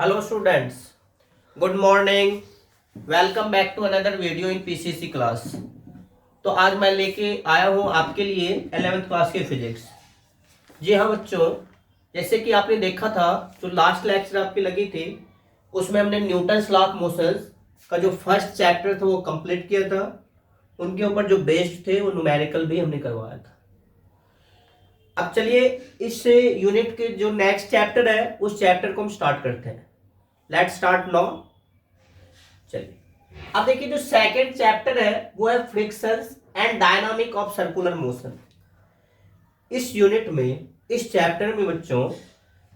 Hello students, good morning. Welcome back to another video in PCC class. तो आज मैं लेके आया हूँ आपके लिए 11th क्लास की फिजिक्स। जी हाँ बच्चों, जैसे कि आपने देखा था जो लास्ट लेक्चर आपकी लगी थी उसमें हमने न्यूटन्स लॉ ऑफ मोशंस का जो फर्स्ट चैप्टर था वो कंप्लीट किया था। उनके ऊपर जो बेस्ड थे वो न्यूमेरिकल भी हमने करवाया था। अब चलिए इस यूनिट के जो नेक्स्ट चैप्टर है उस चैप्टर को हम स्टार्ट करते हैं। Let's start now. चलिए अब देखिए जो सेकंड चैप्टर है वो है frictions and dynamic of circular motion. इस यूनिट में, इस चैप्टर में बच्चों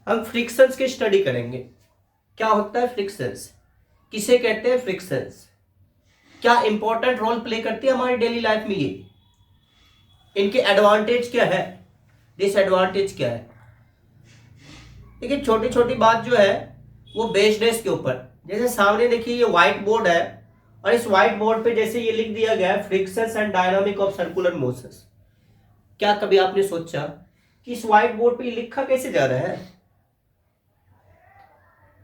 हम फ्रिक्शंस की स्टडी करेंगे। क्या होता है फ्रिक्शंस, किसे कहते हैं फ्रिक्शंस, क्या इंपॉर्टेंट रोल प्ले करती है हमारी डेली लाइफ में, ये इनके एडवांटेज क्या है, डिसएडवांटेज क्या है। देखिए छोटी छोटी बात जो है वो बेस्ड है इसके ऊपर। जैसे सामने देखिए ये व्हाइट बोर्ड है और इस व्हाइट बोर्ड पे जैसे ये लिख दिया गया है frictions and dynamic of circular motions. क्या कभी आपने सोचा कि इस व्हाइट बोर्ड पे ये लिखा कैसे जा रहा है?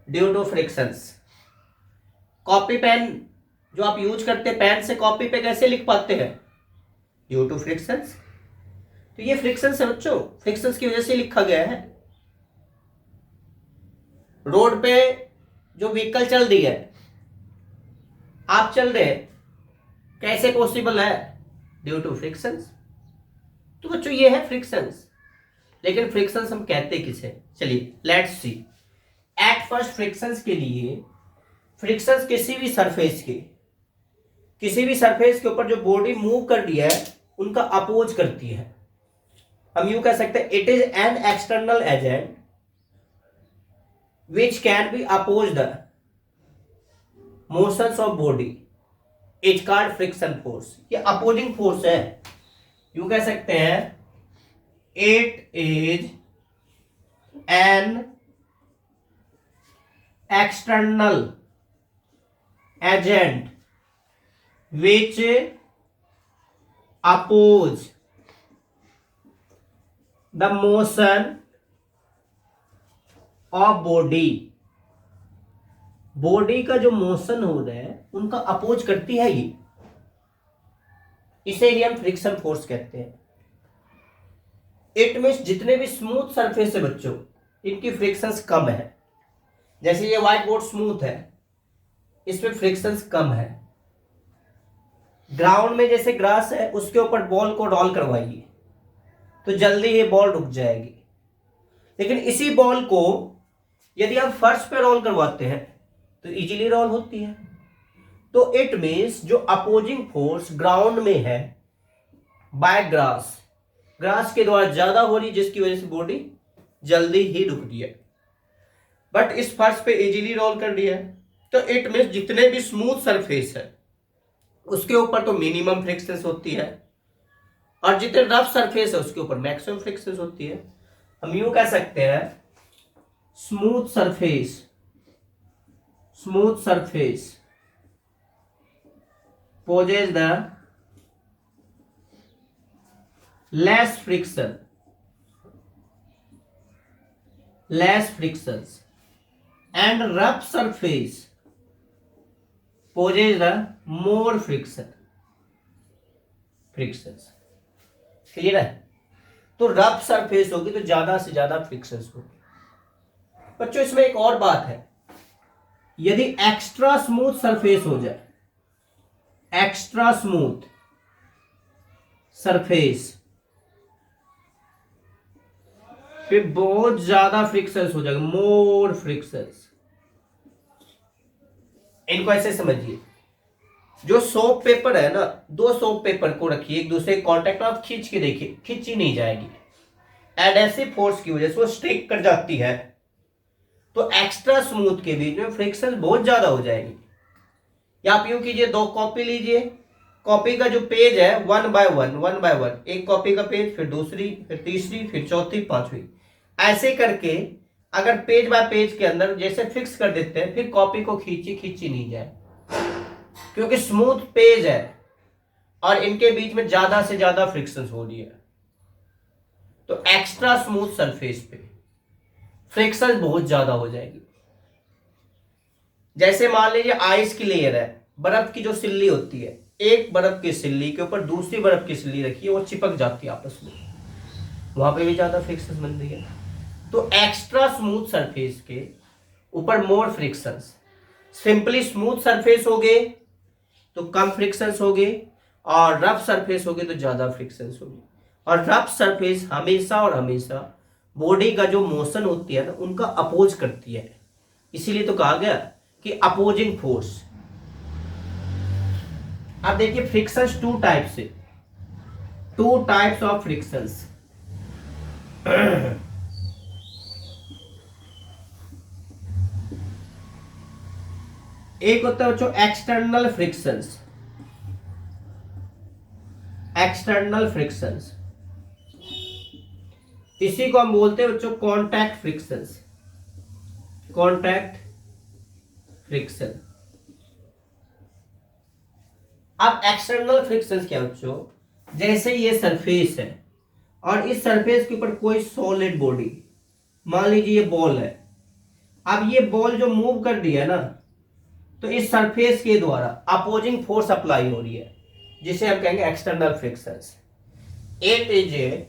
Due to frictions. Copy pen जो आप यूज करते हैं, पेन से कॉपी पे कैसे लिख पाते हैं? Due to frictions. तो ये फ्रिक्शंस है बच्चों, फ्रिक्शंस की वजह से लिखा गया है। रोड पे जो व्हीकल चल रही है, आप चल रहे हैं, कैसे पॉसिबल है? Due to frictions. तो बच्चों ये है फ्रिक्शंस। लेकिन फ्रिक्शंस हम कहते किसे? चलिए let's see. At first frictions के लिए, फ्रिक्शंस किसी भी सरफेस के ऊपर जो बॉडी मूव कर रही है उनका अपोज करती है। हम यूं कह सकते हैं it is an external agent which can be oppose the motions of body, is called friction force. ये अपोजिंग फोर्स है। यूं कह सकते हैं it is an external agent which oppose the motion of body. Body का जो motion हो रहा है उनका अपोज करती है ये, इसे ही हम फ्रिक्शन फोर्स कहते हैं। इट मींस जितने भी स्मूथ सरफेस है बच्चों, इनकी फ्रिक्शंस कम है। जैसे ये व्हाइट बोर्ड स्मूथ है, इसमें फ्रिक्शंस कम है। ग्राउंड में जैसे ग्रास है, उसके ऊपर बॉल को रोल करवाइए तो जल्दी ही बॉल रुक जाएगी। लेकिन इसी बॉल को यदि आप फर्श पे रोल करवाते हैं तो इजीली रोल होती है। तो इट मींस जो अपोजिंग फोर्स ग्राउंड में है बाय ग्रास के द्वारा ज्यादा हो रही, जिसकी वजह से बॉडी जल्दी ही रुक रही है। बट इस फर्श पे इजीली रोल कर रही है। तो इट मींस जितने भी स्मूथ सरफेस है उसके ऊपर तो मिनिमम फ्रिक्शंस होती है, और जितने रफ सरफेस है उसके ऊपर मैक्सिमम फ्रिक्शंस होती है। हम यूं कह सकते हैं smooth surface poses the less frictions and rough surface poses the more frictions। Clear है? तो रफ सरफेस होगी तो ज्यादा से ज्यादा फ्रिक्शंस होगी। बच्चों इसमें एक और बात है, यदि एक्स्ट्रा स्मूथ सरफेस हो जाए, एक्स्ट्रा स्मूथ सरफेस फिर बहुत ज्यादा फ्रिक्शंस हो जाएगा, मोर फ्रिक्शंस। इनको ऐसे समझिए, जो सोप पेपर है ना, दो सोप पेपर को रखिए एक दूसरे कांटेक्ट में, आप खींच के देखिए, खींची नहीं जाएगी। एडहेसिव फोर्स की वजह से वो स्टिक कर जाती है। तो एक्स्ट्रा स्मूथ के बीच में फ्रिक्शन बहुत ज्यादा हो जाएगी। या आप यूं कीजिए, दो कॉपी लीजिए, कॉपी का जो पेज है वन बाय वन, एक कॉपी का पेज, फिर दूसरी, फिर तीसरी, फिर चौथी, पांचवी, ऐसे करके अगर पेज बाय पेज के अंदर जैसे फिक्स कर देते हैं, फिर कॉपी को खींची नहीं जाए, क्योंकि स्मूथ पेज है और इनके बीच में ज्यादा से ज्यादा फ्रिक्शन हो रही है। तो एक्स्ट्रा स्मूथ सरफेस पे फ्रिक्शन बहुत ज्यादा हो जाएगी। जैसे मान लीजिए आइस की लेयर है, बर्फ की जो सिल्ली होती है, एक बर्फ की सिल्ली के ऊपर दूसरी बर्फ की सिल्ली रखी है, वो चिपक जाती है आपस में, वहां पे भी ज्यादा फ्रिक्शन बन रही है। तो एक्स्ट्रा स्मूथ सरफेस के ऊपर मोर फ्रिक्शंस, सिंपली स्मूथ सरफेस हो गए तो कम फ्रिक्शंस हो गए, और रफ सरफेस हो गए तो ज्यादा फ्रिक्शंस हो गए। और रफ सरफेस हमेशा और हमेशा बॉडी का जो मोशन होती है ना, उनका अपोज करती है, इसीलिए तो कहा गया कि अपोजिंग फोर्स। अब देखिए फ्रिक्शंस टू टाइप से, टू टाइप्स ऑफ फ्रिक्शंस। एक होता है बच्चों एक्सटर्नल फ्रिक्शंस, एक्सटर्नल फ्रिक्शंस, इसी को हम बोलते हैं बच्चों कॉन्टैक्ट फ्रिक्शंस, कॉन्टैक्ट फ्रिक्शन। अब एक्सटर्नल फ्रिक्शंस क्या बच्चों, जैसे ये सरफेस है और इस सरफेस के ऊपर कोई सॉलिड बॉडी, मान लीजिए ये बॉल है, अब ये बॉल जो मूव कर रही है ना, तो इस सरफेस के द्वारा अपोजिंग फोर्स अप्लाई हो रही है, जिसे हम कहेंगे external frictions. It is a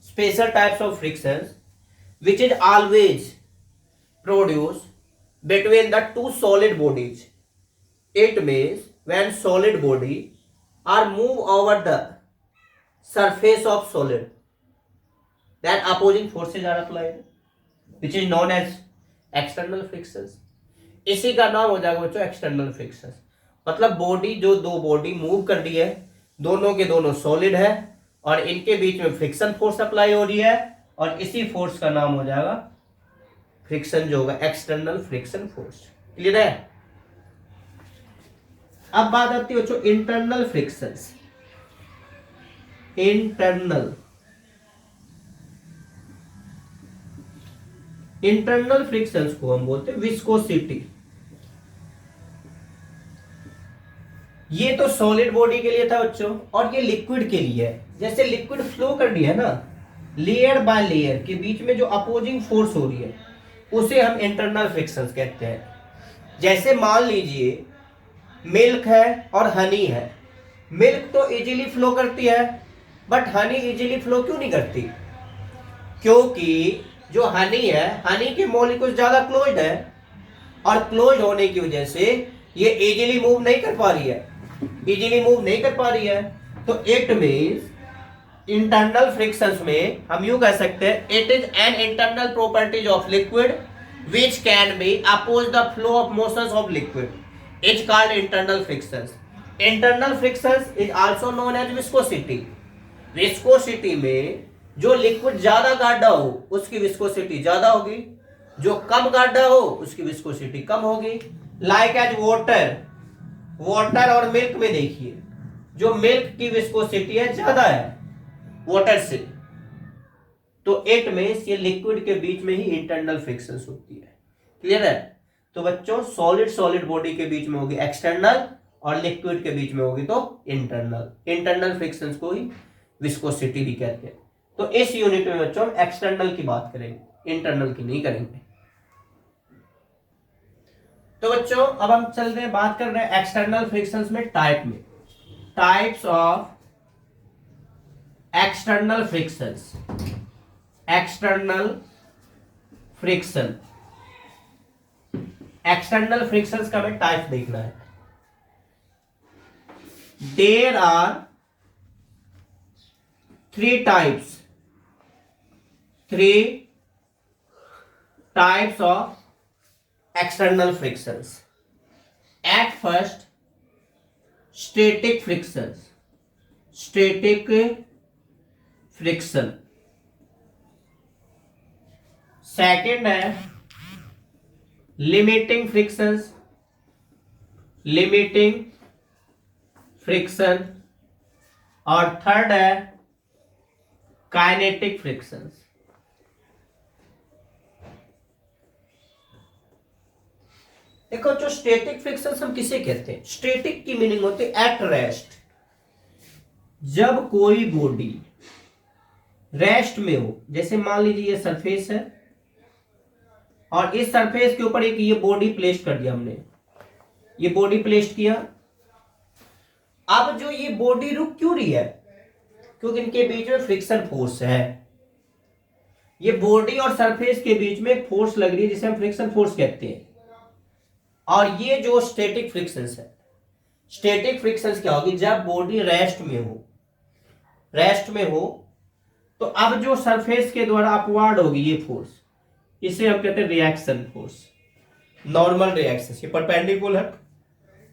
special types of frictions which is always produced between the two solid bodies. It means when solid body are move over the surface of solid, then opposing forces are applied, which is known as external frictions. इसी का नाम हो जाएगा बच्चों external frictions. मतलब body, जो दो body move कर रही है, दोनों के दोनों सॉलिड है और इनके बीच में फ्रिक्शन फोर्स अप्लाई हो रही है, और इसी फोर्स का नाम हो जाएगा फ्रिक्शन, जो होगा एक्सटर्नल फ्रिक्शन फोर्स। क्लियर है? अब बात आती है बच्चों इंटरनल फ्रिक्शंस। इंटरनल फ्रिक्शंस को हम बोलते हैं विस्कोसिटी। ये तो सॉलिड बॉडी के लिए था बच्चों, और ये लिक्विड के लिए है। जैसे लिक्विड फ्लो कर रही है ना, लेयर बाय लेयर के बीच में जो अपोजिंग फोर्स हो रही है, उसे हम इंटरनल फ्रिक्शंस कहते हैं। जैसे मान लीजिए मिल्क है और हनी है, मिल्क तो इजीली फ्लो करती है, बट हनी इजीली फ्लो क्यों नहीं करती? क्योंकि जो हनी है, हनी के मॉलिक्यूल्स ज्यादा क्लोज्ड है, और क्लोज होने की वजह से ये इजीली मूव नहीं कर पा रही है, इजीली मूव नहीं कर पा रही है। तो इट मींस इंटरनल फ्रिक्शंस में हम यूं कह सकते हैं, it is an internal properties of liquid which can be oppose the flow of motions of liquid is called internal frictions. Internal frictions is also known as viscosity. Viscosity में जो liquid ज्यादा गाढ़ा हो उसकी विस्कोसिटी ज्यादा होगी, जो कम गाढ़ा हो उसकी विस्कोसिटी कम होगी। लाइक एज वाटर, वाटर और मिल्क में देखिए, जो मिल्क की विस्कोसिटी है ज्यादा है वाटर से, तो इट मींस ये लिक्विड के बीच में ही इंटरनल फ्रिक्शंस होती है। क्लियर है? तो बच्चों सॉलिड सॉलिड बॉडी के बीच में होगी एक्सटर्नल, और लिक्विड के बीच में होगी तो इंटरनल। इंटरनल फ्रिक्शंस को ही विस्कोसिटी भी कहते हैं। तो इस यूनिट में बच्चों हम एक्सटर्नल की बात करेंगे, इंटरनल की नहीं करेंगे। तो बच्चों अब हम चल रहे हैं, बात कर रहे हैं एक्सटर्नल फ्रिक्शंस में टाइप में, types of external frictions. External friction, external frictions का हमें टाइप देखना है। There are three types of external frictions. At first, static frictions, static friction. Second है limiting frictions, limiting friction, और थर्ड है kinetic frictions. देखो जो स्टैटिक फ्रिक्शंस हम किसे कहते हैं? स्टैटिक की मीनिंग होती है एट रेस्ट। जब कोई बॉडी रेस्ट में हो, जैसे मान लीजिए ये सरफेस है और इस सरफेस के ऊपर एक ये बॉडी प्लेस कर दिया हमने, ये बॉडी प्लेस्ड किया। अब जो ये बॉडी रुक क्यों रही है? क्योंकि इनके बीच में फ्रिक्शन फोर्स है। ये बॉडी और सरफेस के बीच में एक फोर्स लग रही है जिसे हम फ्रिक्शन फोर्स कहते हैं। और ये जो स्टैटिक फ्रिक्शंस है, स्टैटिक फ्रिक्शंस क्या होगी? जब बॉडी रेस्ट में हो तो अब जो सरफेस के द्वारा अपवार्ड होगी ये फोर्स, इसे हम कहते हैं रिएक्शन फोर्स, नॉर्मल रिएक्शन, ये परपेंडिकुलर।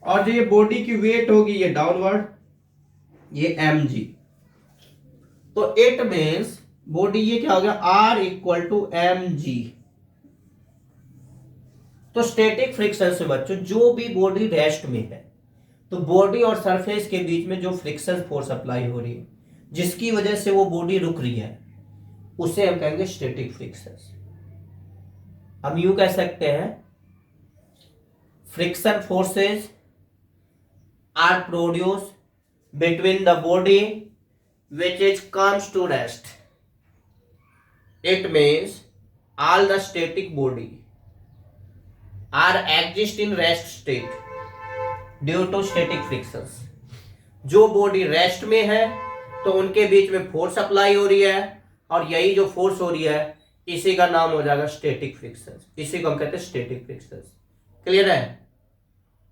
और जो ये बॉडी की वेट होगी ये डाउनवर्ड, ये mg। तो इट मीन्स बॉडी ये क्या हो गया? R equal to mg। तो स्टैटिक फ्रिक्शन से बच्चों जो भी बॉडी रेस्ट में है तो बॉडी और सरफेस के बीच में जो फ्रिक्शन फोर्स अप्लाई हो रही है जिसकी वजह से वो बॉडी रुक रही है उसे हम कहेंगे स्टैटिक फ्रिक्शन। हम यूं कह सकते हैं friction forces are produce between the body which is comes to rest. It means all the static body are exist in rest state due to static frictions. जो बॉडी रेस्ट में है तो उनके बीच में फोर्स अप्लाई हो रही है और यही जो फोर्स हो रही है इसी का नाम हो जाएगा स्टैटिक फ्रिक्शन। इसी को हम कहते हैं स्टैटिक फ्रिक्शन। क्लियर है?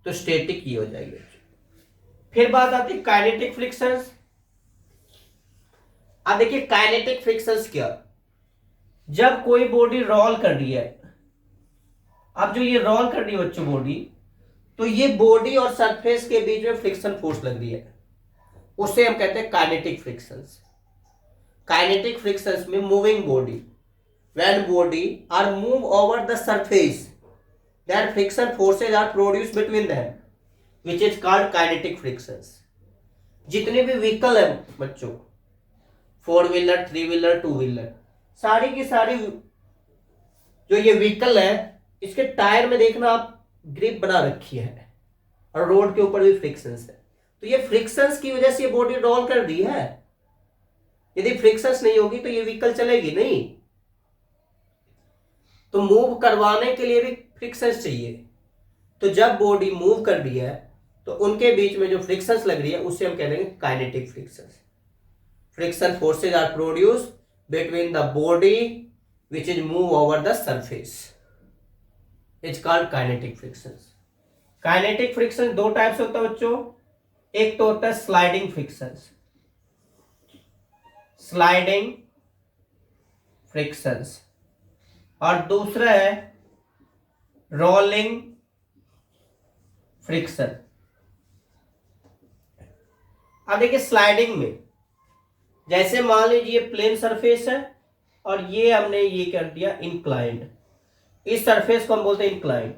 तो स्टैटिक ही हो जाएगी। फिर बात आती है काइनेटिक फ्रिक्शंस। अब देखिए काइनेटिक फ्रिक्शंस क्या? जब कोई बॉडी रोल कर रही है, अब जो ये रोल कर रही है बच्चों बॉडी, तो ये बॉडी और सरफेस के बीच में फ्रिक्शन फोर्स लग रही है, उसे हम कहते हैं काइनेटिक फ्रिक्शंस। काइनेटिक फ्रिक्शंस में moving body, when body are move over the surface then friction forces are produce between them which is called kinetic frictions. जितने भी व्हीकल है बच्चों, 4 व्हीलर, 3 व्हीलर, 2 व्हीलर, सारी की सारी जो ये व्हीकल है इसके टायर में देखना आप ग्रिप बना रखी है और रोड के ऊपर भी फ्रिक्शंस है। तो ये फ्रिक्शंस की वजह से ये बॉडी रोल कर रही है। यदि फ्रिक्शंस नहीं होगी तो ये व्हीकल चलेगी नहीं। तो मूव करवाने के लिए भी फ्रिक्शंस चाहिए। तो जब बॉडी मूव कर रही है तो उनके बीच में जो फ्रिक्शंस लग रही है उसे हम कह देंगे kinetic frictions. Friction forces are produced between the body which is move over the surface. It's called kinetic frictions. Kinetic friction दो टाइप से होता है बच्चों। एक तो होता है स्लाइडिंग फ्रिक्शंस, स्लाइडिंग फ्रिक्शंस, और दूसरा है रोलिंग फ्रिक्शन। अब देखिए स्लाइडिंग में जैसे मान लीजिए प्लेन सरफेस है और ये हमने ये कर दिया इंक्लाइंड, इस सरफेस को हम बोलते हैं इंक्लाइंड।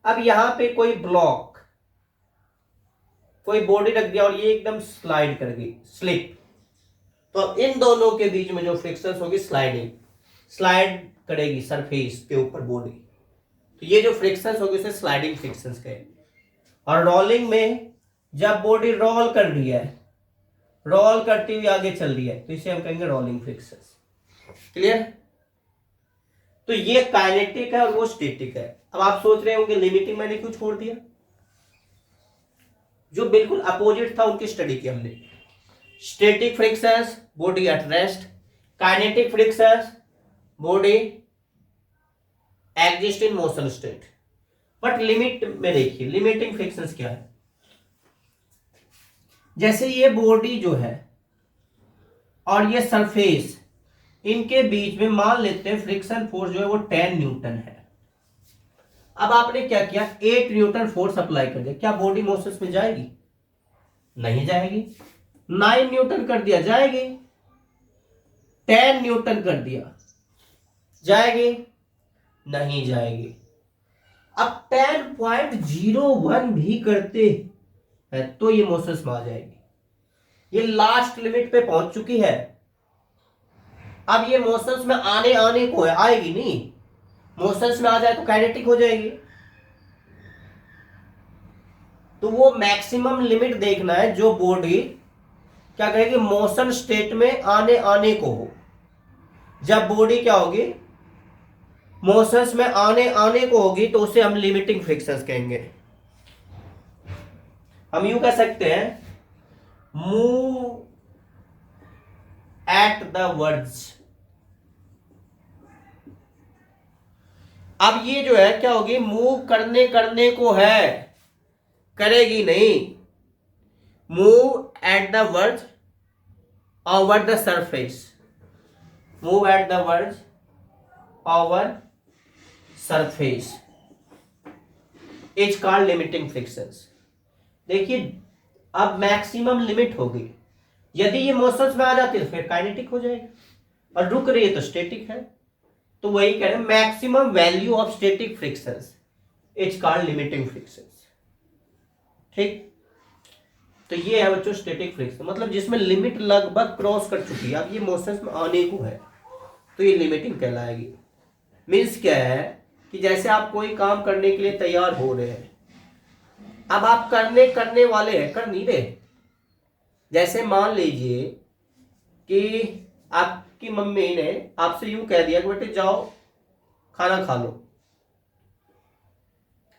अब यहां पे कोई ब्लॉक, कोई बॉडी रख दिया और ये एकदम स्लाइड कर गई, स्लिप, तो इन दोनों के बीच में जो फ्रिक्शंस होगी स्लाइडिंग, स्लाइड करेगी सरफेस के ऊपर बॉडी, तो ये जो फ्रिक्शंस होगी उसे स्लाइडिंग फ्रिक्शंस कहेंगे। और रोलिंग में जब बॉडी रोल कर रही है, रोल करती हुई आगे चल रही है, तो इसे हम कहेंगे रोलिंग फ्रिक्शंस। क्लियर? तो ये काइनेटिक है और वो स्टैटिक है। अब आप सोच रहे होंगे लिमिटिंग मैंने क्यों छोड़ दिया? जो बिल्कुल अपोजिट था उनकी स्टडी की हमने। Static frictions body at rest, kinetic frictions body exist in motion state. But limit में देखिए लिमिटिंग फ्रिक्शंस क्या है। जैसे ये बॉडी जो है और ये सरफेस, इनके बीच में मान लेते हैं फ्रिक्शन फोर्स जो है वो 10 न्यूटन है। अब आपने क्या किया, 8 न्यूटन फोर्स अप्लाई कर दिया, क्या बॉडी मोशन में जाएगी? नहीं जाएगी। 9 न्यूटन कर दिया, जाएगी। 10 न्यूटन कर दिया, जाएगी? नहीं जाएगी। अब 10.01 भी करते है तो ये मोशंस में आ जाएगी। ये लास्ट लिमिट पे पहुंच चुकी है। अब ये मोशंस में आने को है, आएगी नहीं। मोशंस में आ जाए तो काइनेटिक हो जाएगी। तो वो मैक्सिमम लिमिट देखना है जो बॉडी क्या कहेगी, मोशन स्टेट में आने को हो। जब बॉडी क्या होगी, मोशंस में आने को होगी, तो उसे हम लिमिटिंग फ्रिक्शंस कहेंगे। हम यूं कह सकते हैं मूव एट द वर्ड्स। अब ये जो है क्या होगी, मूव करने करने को है, करेगी नहीं। Move at the words over the surface, move at the words over surface is called limiting frictions. देखिए अब मैक्सिमम लिमिट हो गई, यदि ये मोशंस में आ जाती है तो फिर काइनेटिक हो जाएगी, और रुक रही है तो स्टैटिक है। तो वही कह रहे हैं maximum value of static frictions is called limiting frictions. ठीक, तो ये है बच्चों स्टैटिक फ्रिक्शन, मतलब जिसमें लिमिट लगभग क्रॉस कर चुकी है, अब ये मोशंस में आने को है तो ये लिमिटिंग कहलाएगी। मीन्स क्या है कि जैसे आप कोई काम करने के लिए तैयार हो रहे हैं, अब आप करने वाले हैं, कर नहीं रहे। जैसे मान लीजिए कि आपकी मम्मी ने आपसे यूं कह दिया कि बेटे जाओ खाना खा लो,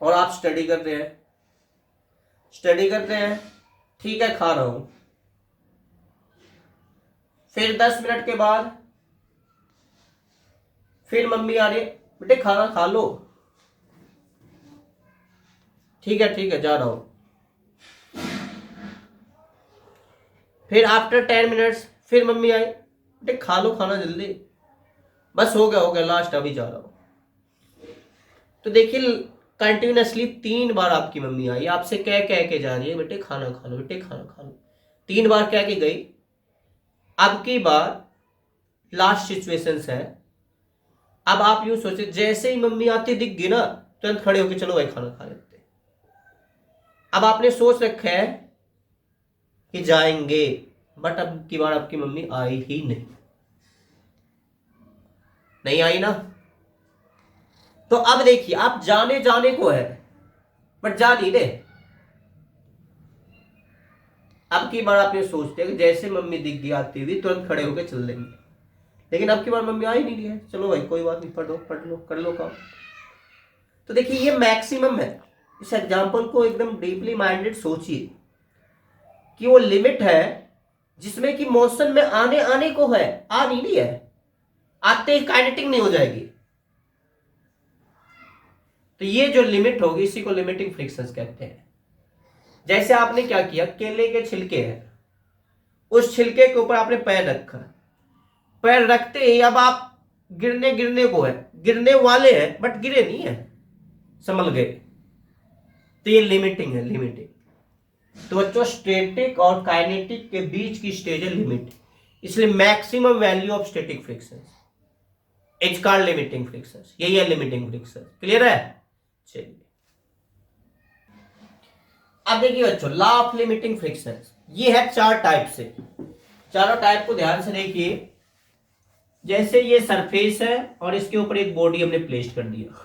और आप स्टडी कर रहे हैं, ठीक है खा रहा हूं। फिर 10 मिनट के बाद फिर मम्मी आ रही है, बेटे खाना खा लो, ठीक है जा रहा हूं। फिर आफ्टर 10 मिनट्स फिर मम्मी आई, बेटे खा लो खाना जल्दी, बस हो गया लास्ट अभी जा रहा हूं। तो देखिए कंटिन्यूसली 3 बार आपकी मम्मी आई, आपसे कह के जा रही है बेटे खाना खा लो, बेटे खाना खा लो, 3 बार कह के गई। अब की बार लास्ट सिचुएशन है, अब आप यूं सोचे जैसे ही मम्मी आती दिख गई ना, तुरंत खड़े होके चलो भाई खाना खा लेते। अब आपने सोच रखा है कि जाएंगे, बट अब की बार आपकी मम्मी आई ही नहीं आई ना। तो अब देखिए आप जाने को है बट जा नहीं रहे। अब की बार आप ये सोचते हैं कि जैसे मम्मी दिख गई आती हुई तुरंत खड़े होकर चल देंगे, लेकिन अब की बार मम्मी आ ही नहीं रही है, चलो भाई कोई बात नहीं, पढ़ लो कर लो काम। तो देखिए ये मैक्सिमम है। इस एग्जाम्पल को एकदम डीपली माइंडेड सोचिए कि वो लिमिट है जिसमें कि मोशन में आने को है, आ नहीं रही है, आते ही काइनेटिक नहीं हो जाएगी। तो ये जो लिमिट होगी इसी को लिमिटिंग फ्रिक्शंस कहते हैं। जैसे आपने क्या किया, केले के छिलके हैं, उस छिलके के ऊपर आपने पैर रखा, पैर रखते ही अब आप गिरने को है, गिरने वाले हैं बट गिरे नहीं है, संभल गए। तो ये लिमिटिंग है, लिमिटिंग। तो बच्चों स्टैटिक और काइनेटिक के बीच की स्टेज है लिमिट, इसलिए maximum value of static frictions is called limiting frictions. यही है लिमिटिंग फ्रिक्शंस। क्लियर है? चलिए अब देखिए बच्चों लॉ ऑफ लिमिटिंग फ्रिक्शंस, ये है 4 टाइप से। चारों टाइप को ध्यान से देखिए। जैसे ये सरफेस है और इसके ऊपर एक बॉडी हमने प्लेस कर दिया,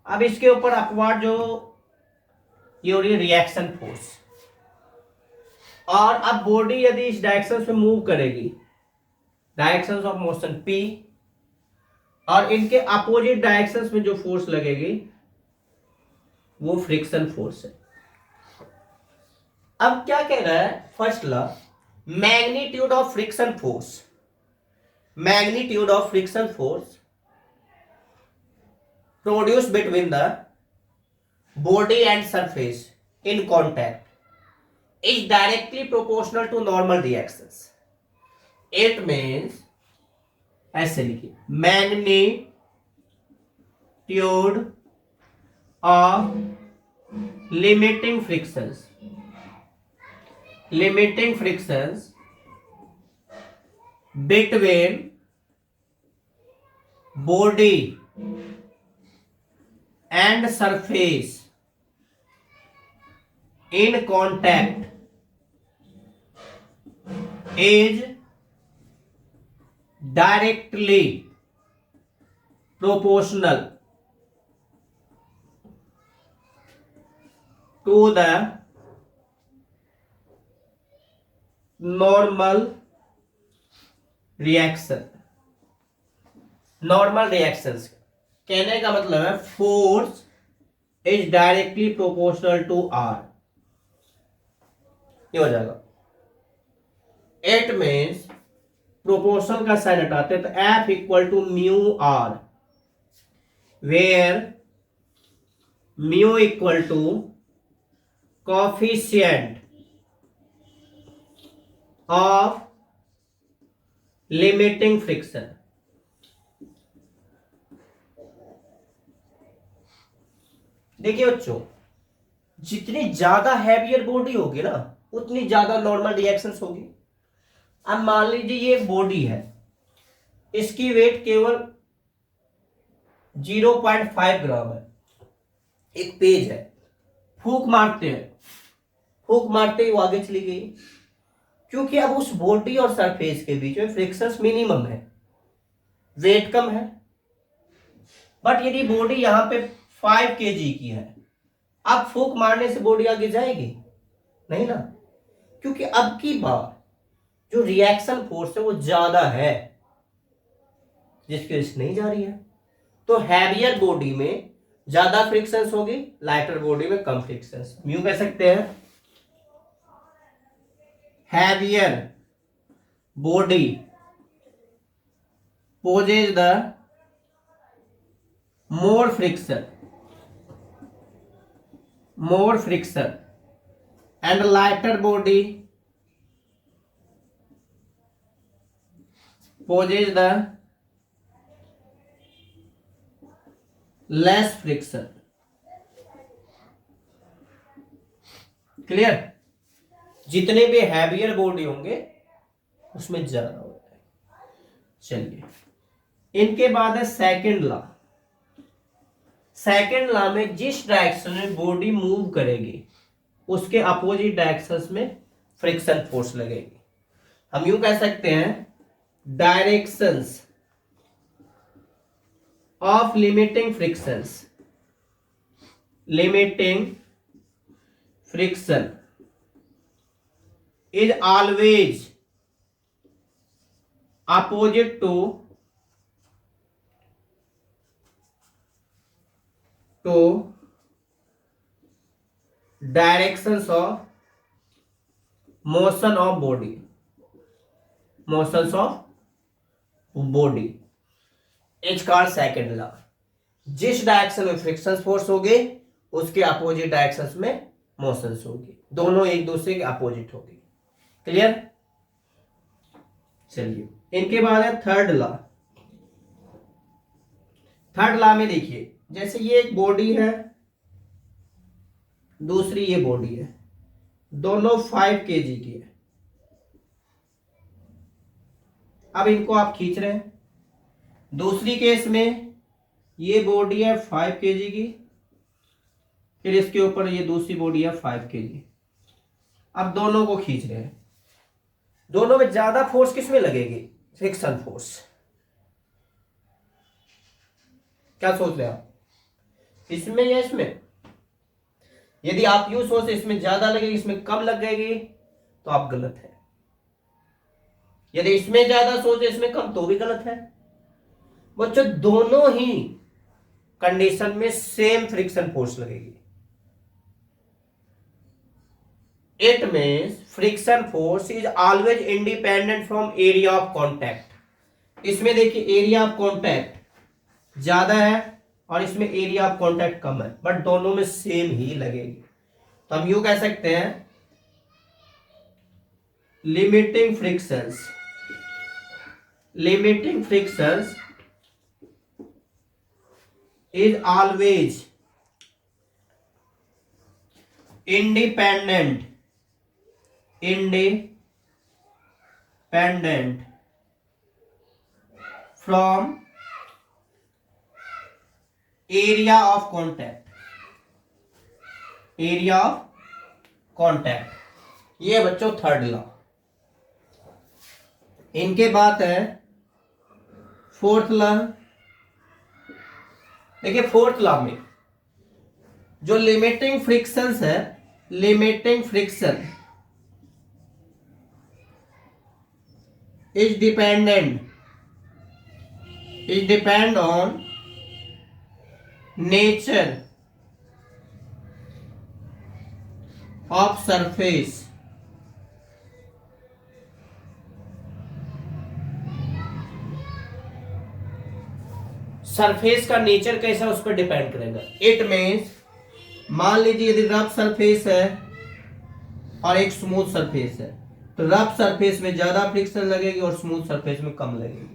अब इसके ऊपर अपवर्ड जो ये हो रही है रिएक्शन फोर्स, और अब बॉडी यदि इस डायरेक्शन में मूव करेगी, डायरेक्शन ऑफ मोशन P, और इनके अपोजिट डायरेक्शंस में जो फोर्स लगेगी वो फ्रिक्शन फोर्स है। अब क्या कह रहा है first law, magnitude of friction force, magnitude of friction force produced between the body and surface in contact is directly proportional to normal reactions. It means ऐसे लिखिए, magnitude of limiting frictions, limiting frictions between body and surface in contact is directly proportional to the normal reaction। Normal reactions कहने का मतलब है force is directly proportional to R. ये हो जाएगा। It means proportional का साइन हटाते हैं तो F equal to mu R, where mu equal to coefficient of limiting friction. देखिए बच्चों, जितनी ज्यादा हैवियर बॉडी होगी ना उतनी ज्यादा नॉर्मल रिएक्शंस होगी। अब मान लीजिए ये एक बॉडी है, इसकी वेट केवल 0.5 ग्राम है, एक पेज है, फूंक मारते हैं, फूंक मारते ही वो आगे चली गई, क्योंकि अब उस बॉडी और सरफेस के बीच में फ्रिक्शन मिनिमम है, वेट कम है। बट यदि बॉडी यहां पे 5 kg की है, अब फूंक मारने से बॉडी आगे जाएगी नहीं ना, क्योंकि अब की बार जो रिएक्शन फोर्स है वो ज्यादा है, जिसकी वजह से नहीं जा रही है। तो हैवियर बॉडी में ज्यादा फ्रिक्शंस होगी, लाइटर बॉडी में कम फ्रिक्शंस। म्यू कह सकते हैं heavier body poses the more friction and lighter body poses the less friction। Clear? जितने भी हैवियर बॉडी होंगे उसमें ज्यादा होता है। चलिए, इनके बाद है सेकंड लॉ। सेकंड लॉ में जिस डायरेक्शन में बॉडी मूव करेगी उसके अपोजिट डायरेक्शंस में फ्रिक्शन फोर्स लगेगी। हम यूं कह सकते हैं directions of limiting friction is always opposite to directions of motions of body is called second law. जिस डायरेक्शन में फ्रिक्शन फोर्स होगी उसके अपोजिट डायरेक्शंस में मोशंस होगी, दोनों एक दूसरे के अपोजिट होगी। क्लियर? चलिए, इनके बाद है थर्ड लॉ। थर्ड लॉ में देखिए, जैसे ये एक बॉडी है, दूसरी ये बॉडी है, दोनों 5 kg की है। अब इनको आप खींच रहे हैं। दूसरी केस में ये बॉडी है 5 kg की, फिर इसके ऊपर ये दूसरी बॉडी है 5 kg। अब दोनों को खींच रहे हैं, दोनों में ज्यादा फोर्स किस में लगेगी? Friction force. क्या सोच रहे हैं आप, इसमें या इसमें? यदि आप यूं सोच इसमें ज्यादा लगेगी इसमें कम लगेगी तो आप गलत है। यदि इसमें ज्यादा सोचे इसमें कम तो भी गलत है। बच्चों, दोनों ही कंडीशन में सेम फ्रिक्शन फोर्स लगेगी। It means friction force is always independent from area of contact. इसमें देखिए एरिया ऑफ कॉन्टैक्ट ज्यादा है और इसमें एरिया ऑफ कॉन्टैक्ट कम है, बट दोनों में सेम ही लगेगी। तो हम यूं कह सकते हैं limiting frictions is always independent from area of contact। ये बच्चों थर्ड लॉ। इनके बाद है फोर्थ लॉ। देखिए फोर्थ लॉ में जो लिमिटिंग फ्रिक्शंस है, limiting friction is depend on nature of surface. Surface का नेचर कैसा उस पर डिपेंड करेगा। इट मीन्स मान लीजिए यदि रफ सरफेस है और एक स्मूथ सरफेस है, तो रफ सरफेस में ज्यादा फ्रिक्शन लगेगी और स्मूथ सरफेस में कम लगेगी।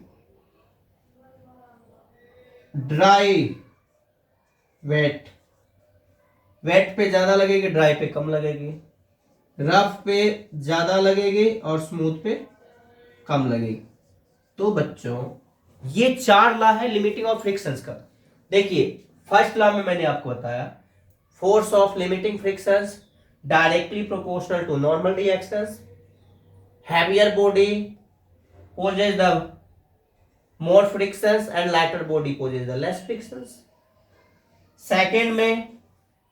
ड्राई वेट, वेट पे ज्यादा लगेगी, ड्राई पे कम लगेगी। रफ पे ज्यादा लगेगी और स्मूथ पे कम लगेगी। तो बच्चों ये 4 लॉ है लिमिटिंग ऑफ फ्रिक्शंस का। देखिए फर्स्ट लॉ में मैंने आपको बताया force of limiting frictions directly proportional to normal reactions, heavier body poses the more frictions and lighter body poses the less frictions। Second में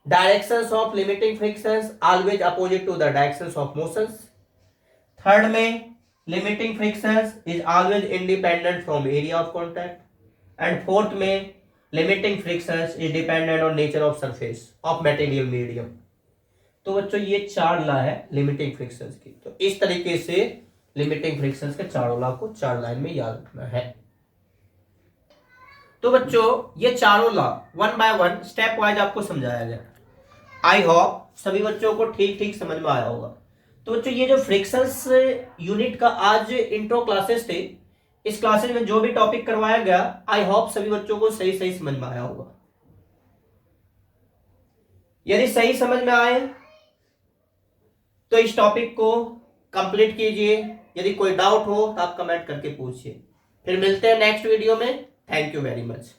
directions of limiting frictions always opposite to the directions of motions. Third में limiting frictions is always independent from area of contact. And fourth में limiting frictions is dependent on nature of surface of material medium. तो बच्चों ये 4 law है limiting frictions की। तो इस तरीके से लिमिटिंग फ्रिक्शंस के 4 लॉ को 4 लाइन में याद रखना है। तो बच्चों ये चारों law one by one step wise आपको समझाया गया। आई होप सभी बच्चों को ठीक ठीक समझ में आया होगा। तो बच्चों ये जो फ्रिक्शंस यूनिट का आज इंट्रो क्लासेस थे, इस क्लासेस में जो भी टॉपिक करवाया गया आई होप सभी बच्चों को सही सही समझ में आया होगा। यदि सही समझ में आए तो इस टॉपिक को कंप्लीट कीजिए। यदि कोई डाउट हो तो आप कमेंट करके पूछिए। फिर मिलते हैं नेक्स्ट वीडियो में। Thank you very much.